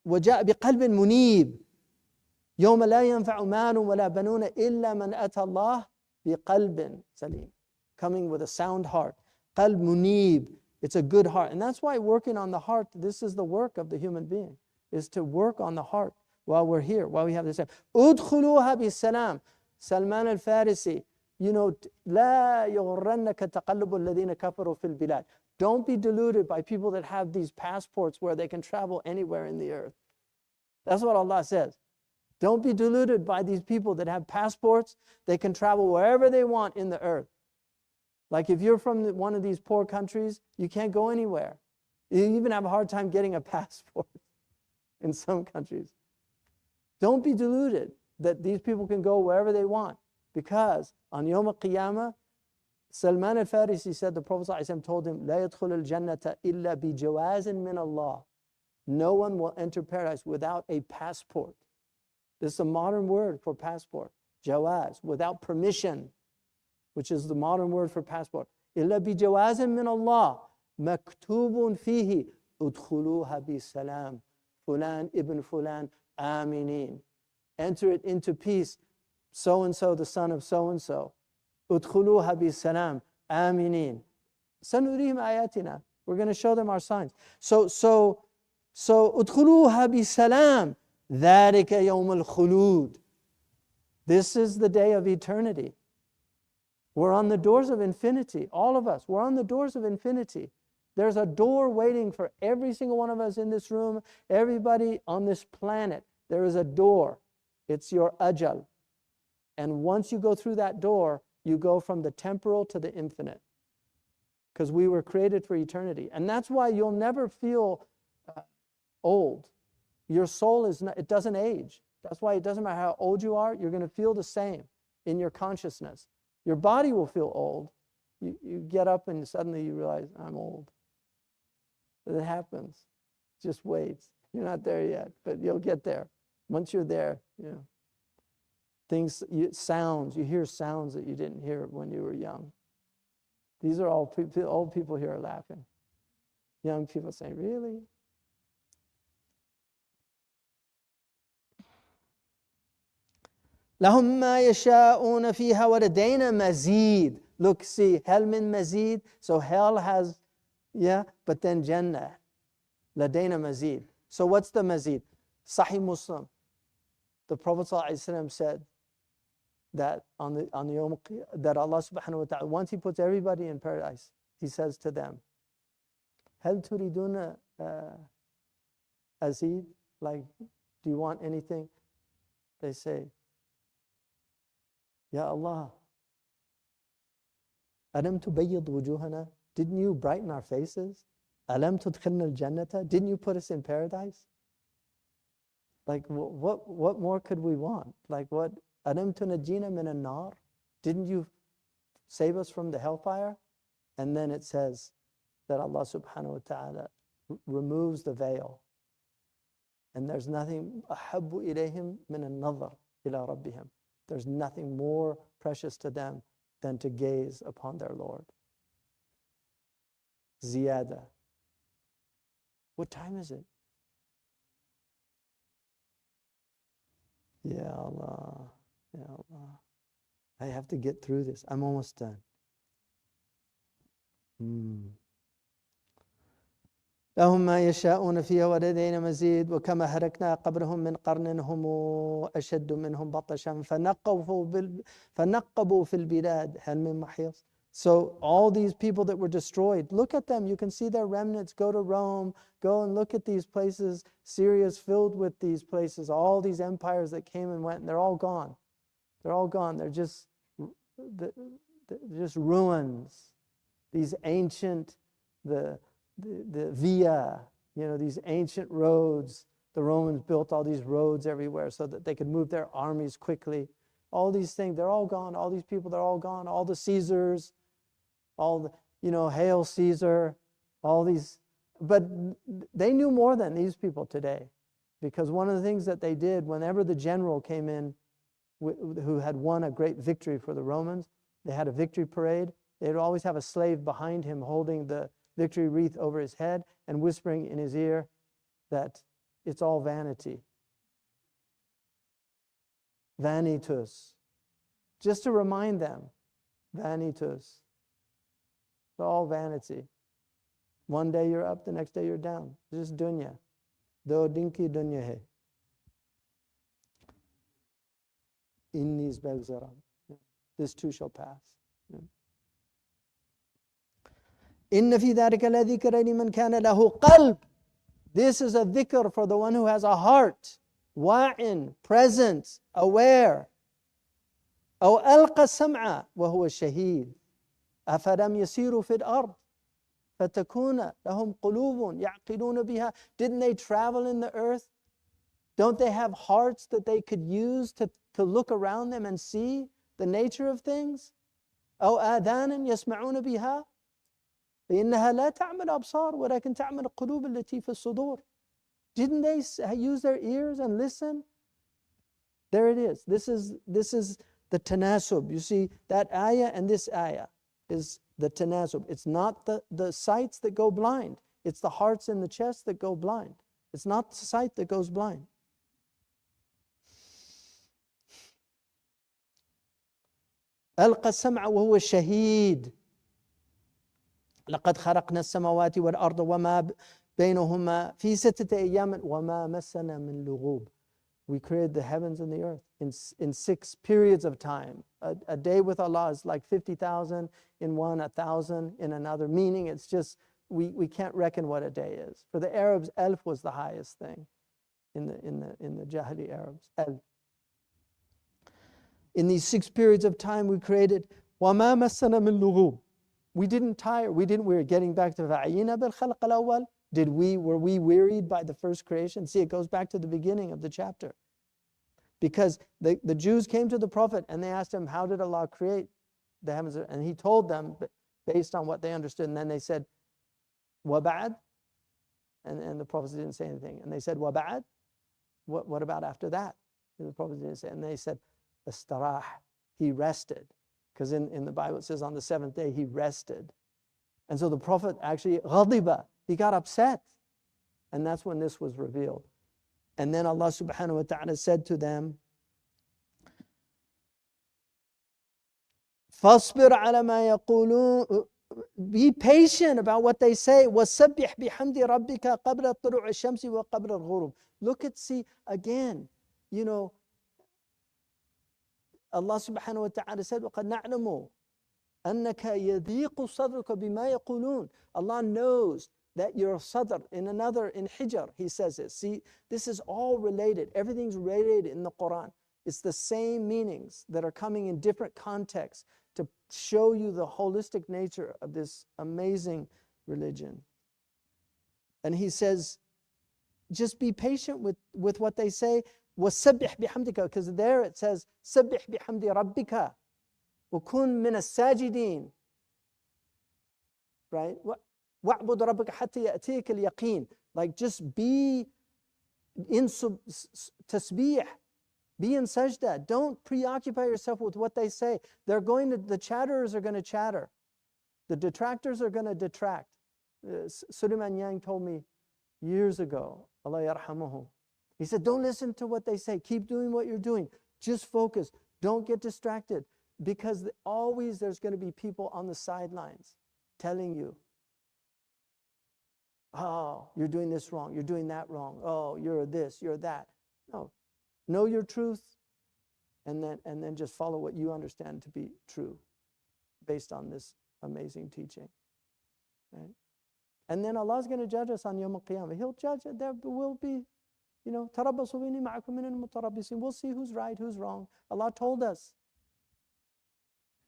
وَجَاءَ بِقَلْبٍ مُنِيبٍ يَوْمَ لَا يَنْفَعُ مَالٌ وَلَا بَنُونَ إِلَّا مَنْ أَتَى اللَّهَ بِقَلْبٍ سَلِيمٍ. Coming with a sound heart. قَلْب مُنِيب. It's a good heart. And that's why working on the heart, this is the work of the human being, is to work on the heart while we're here, while we have this. أُدْخُلُوهَا بِالسَّلَامِ. Salman al-Farisi, لا يغرنك تقلب الذين كفروا في البلاد. Don't be deluded by people that have these passports where they can travel anywhere in the earth. That's what Allah says. Don't be deluded by these people that have passports. They can travel wherever they want in the earth. Like if you're from one of these poor countries, you can't go anywhere. You even have a hard time getting a passport in some countries. Don't be deluded that these people can go wherever they want. Because on Yawm al-Qiyamah, Salman al-Farisi said, the Prophet ﷺ told him, لا يدخل الجنة إلا بجواز من الله. No one will enter paradise without a passport. This is a modern word for passport. Jawaz, without permission, which is the modern word for passport. إلا بجواز من الله مكتوب فيه ادخلوها بسلام فلان ابن فلان آمنين. Enter it into peace, so-and-so, the son of so-and-so. ادخلوها بسلام آمنين. سنريهم آياتنا. We're going to show them our signs. So ادخلوها بسلام. ذلك يوم الخلود. This is the day of eternity. We're on the doors of infinity. All of us, we're on the doors of infinity. There's a door waiting for every single one of us in this room, everybody on this planet. There is a door. It's your ajal. And once you go through that door, you go from the temporal to the infinite. Because we were created for eternity. And that's why you'll never feel old. Your soul is not, it doesn't age. That's why it doesn't matter how old you are, you're going to feel the same in your consciousness. Your body will feel old. You get up and suddenly you realize, I'm old. It happens. Just wait. You're not there yet, but you'll get there. Once you're there, sounds, you hear sounds that you didn't hear when you were young. These are all old people here are laughing. Young people saying, really? لهم ما يشاءون فيها ولدينا مزيد. Look, see, hell min mazid. So hell has, but then Jannah. لدينا مزيد. So what's the mazid? Sahih Muslim. The Prophet ﷺ said that on the Yawm that Allah subhanahu wa ta'ala, once He puts everybody in paradise, He says to them, هل تريدون أزيد? Like, do you want anything? They say, Ya Allah, ألم تبيض وجوهنا? Didn't you brighten our faces? ألم تدخلنا الجنة? Didn't you put us in paradise? Like, what more could we want? Like, what? ألم تنجينا من النار? Didn't you save us from the hellfire? And then it says that Allah subhanahu wa ta'ala removes the veil. And there's nothing أحب إليهم من النظر إلى ربهم. There's nothing more precious to them than to gaze upon their Lord. Ziyada. What time is it? Ya Allah, Ya Allah. I have to get through this. I'm almost done. لهم ما يشاءون فيها ولدينا مزيد وكما هلكنا قبلهم من قرن هم أشد منهم بطشا فنقبوا في البلاد هل من محيص. So all these people that were destroyed, look at them. You can see their remnants. Go to Rome. Go and look at these places. Syria's filled with these places. All these empires that came and went, and they're all gone. They're all gone. They're just ruins. These ancient, the via, these ancient roads. The Romans built all these roads everywhere so that they could move their armies quickly. All these things, they're all gone. All these people, they're all gone. All the Caesars, all the, Hail Caesar, all these. But they knew more than these people today. Because one of the things that they did, whenever the general came in who had won a great victory for the Romans, they had a victory parade. They'd always have a slave behind him holding the victory wreath over his head and whispering in his ear that It's all vanity. Vanitus. Just to remind them, vanitus. It's all vanity. One day you're up, the next day you're down. It's just dunya. Do dinki dunya hai. Innis bagzaram. This too shall pass. Inna fi dhalika la dhikra liman kana lahu qalb. This is a dhikr for the one who has a heart. Wa'in, present, aware. أو ألقى السمع وهو شهيد أفلم يسيروا في الأرض فتكون لهم قلوب يعقلون بها. Didn't they travel in the earth? Don't they have hearts that they could use to look around them and see the nature of things? أو آذان يسمعون بها فإنها لا تعمل أبصار ولكن تعمل القلوب التي في الصدور. Didn't they use their ears and listen? There it is. This is the tanasub. You see, that ayah and this ayah is the tanasub. It's not the sights that go blind. It's the hearts in the chest that go blind. It's not the sight that goes blind. ألقى السمع وهو شهيد لقد خلقنا السماوات والأرض وما بينهما في 6 أيام وما مسنا من لغوب. We created the heavens and the earth in 6 periods of time. A day with Allah is like 50,000 in one, 1,000 in another. Meaning it's just, we can't reckon what a day is. For the Arabs, alf was the highest thing in the Jahili Arabs. Alf. In these 6 periods of time we created وَمَا مَسَّنَا مِن لُغُوب. We didn't tire. We were getting back to فَعَيِّنَا بِالْخَلْقِ الْأَوَّلِ. Were we wearied by the first creation? See, it goes back to the beginning of the chapter. Because the Jews came to the Prophet and they asked him, how did Allah create the heavens? And he told them based on what they understood. And then they said, وَبَعَدْ? And the Prophet didn't say anything. And they said, وَبَعَدْ? What about after that? And the Prophet didn't say. And they said, اسْتَرَاحَ. He rested. Because in the Bible it says on the 7th day he rested. And so the Prophet actually, غَضِبَ. He got upset. And that's when this was revealed. And then Allah subhanahu wa ta'ala said to them, فَاصْبِرْ عَلَى مَا يَقُولُونَ. Be patient about what they say. وَسَبِّحْ بِحَمْدِ رَبِّكَ قَبْلَ طُلُوعِ الشَّمْسِ وَقَبْلَ الْغُرُوبِ. Look at, see, again, you know, Allah subhanahu wa ta'ala said, وَقَدْ نَعْلَمُ أَنَّكَ يَضِيقُ صَدْرُكَ بِمَا يَقُولُونَ. Allah knows that your sadr, in Hijr, he says it. See, this is all related. Everything's related in the Quran. It's the same meanings that are coming in different contexts to show you the holistic nature of this amazing religion. And he says, just be patient with what they say. وَسَبِّحْ بِحَمْدِكَ. Because there it says, سَبِّحْ بِحَمْدِ رَبِّكَ وَكُنْ مِنَ السَّاجِدِينَ. Right? وَاعْبُدْ رَبَّكَ حَتَّى يَأْتِيكَ الْيَقِينَ. Like just be in tasbih, be in sajda. Don't preoccupy yourself with what they say. The chatterers are going to chatter. The detractors are going to detract. Suleiman Yang told me years ago, Allah yarhamuhu, he said, don't listen to what they say. Keep doing what you're doing. Just focus. Don't get distracted. Because always there's going to be people on the sidelines telling you, oh, you're doing this wrong. You're doing that wrong. Oh, you're this, you're that. No. Know your truth and then just follow what you understand to be true based on this amazing teaching. Right? And then Allah's going to judge us on Yawm al-Qiyamah. He'll judge. There will be, تَرَبَّصُوا بِنِي مَعَكُمْ مِنَ الْمُتَرَبِّصِينَ. We'll see who's right, who's wrong. Allah told us.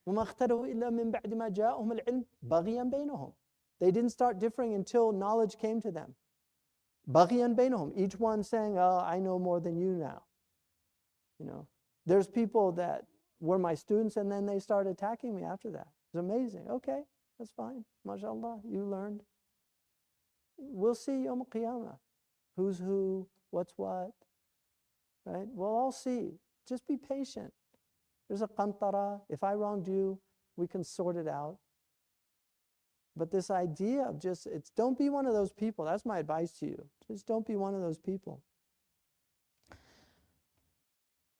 وَمَا اخْتَلَفُوا إِلَّا مِن بَعْدِ مَا جَاءَهُمُ الْعِلْمُ بَغْيًا بَيْنَهُم. They didn't start differing until knowledge came to them. بَغْيًا بَيْنَهُم. Each one saying, oh, I know more than you now. There's people that were my students and then they started attacking me after that. It's amazing. Okay, that's fine. MashaAllah, you learned. We'll see Yawm al-Qiyamah. Who's who, what's what, right? We'll all see. Just be patient. There's a qantara. If I wronged you, we can sort it out. But this idea of don't be one of those people. That's my advice to you. Just don't be one of those people.